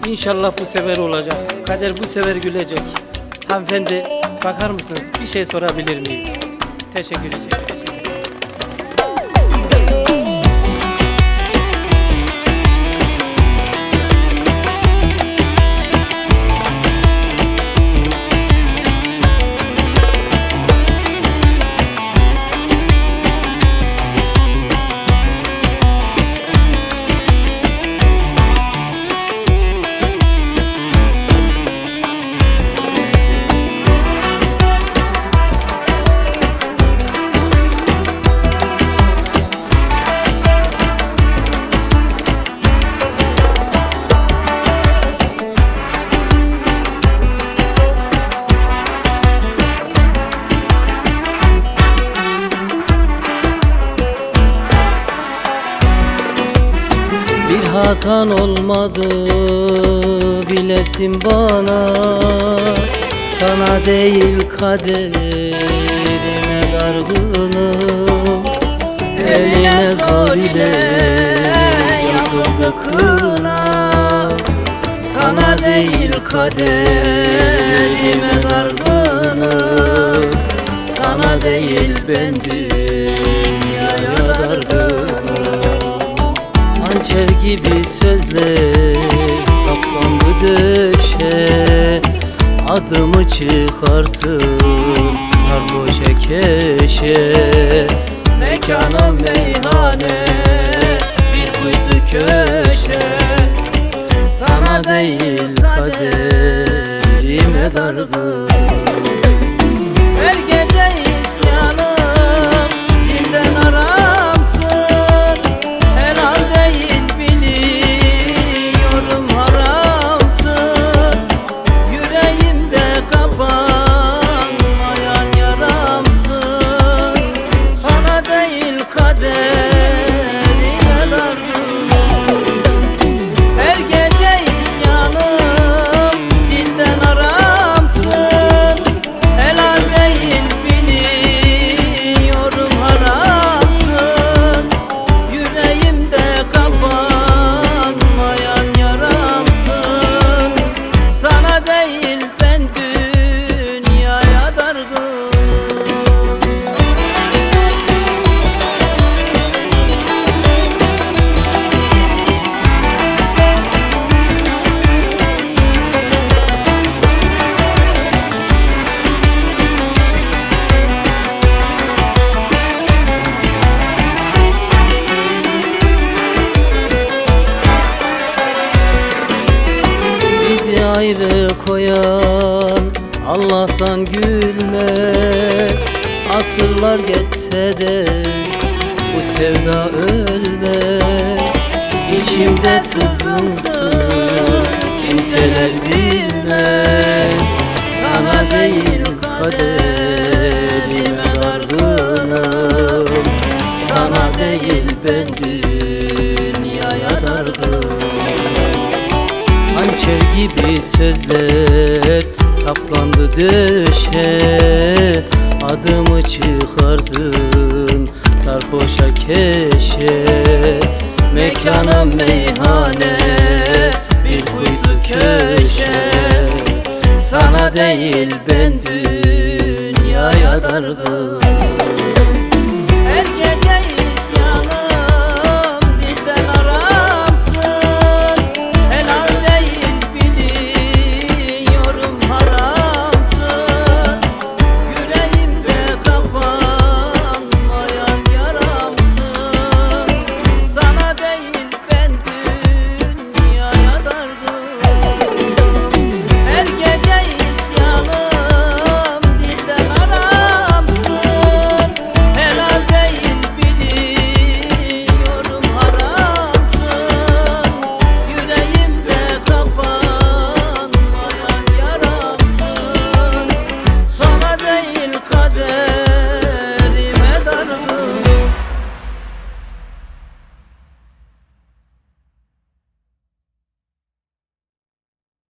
İnşallah bu sefer olacak. Kader bu sefer gülecek. Hanımefendi bakar mısınız? Bir şey sorabilir miyim? Teşekkür ederim. Bir hatan olmadı bilesin bana, sana değil kaderime dargınım. Eline zor ile yakıldı kına, sana değil kaderime dargınım. Sana değil ben dünyaya dargınım. Hançer gibi sözler saplandı döşe, adımı çıkarttım sarhoş keşe. Mekanım meyhane, bir kuytu köşe, sana değil kaderime dargın. Her gece isyanım dilden aramsın, helal değil biliyorum haramsın. Yüreğimde kapanmayan yaramsın, sana değil kaderime dargın. Her gece isyanım dilden aramsın, helal değil biliyorum haramsın. Yüreğimde kapanmayan yaramsın, sana değil ben dünyaya dargın. Bizi ayrı koyan Allah'tan gülmez. Asırlar geçse de bu sevda ölmez. İçimde sızınsın kimseler bilmez, sana değil kaderime dargınım. Sana değil ben dünyaya dargınım. Hançer gibi sözler saplandı döşe, adımı çıkardın sarhoşa keşe. Mekanım meyhane, bir kuytu köşe, sana değil ben dünyaya dargın.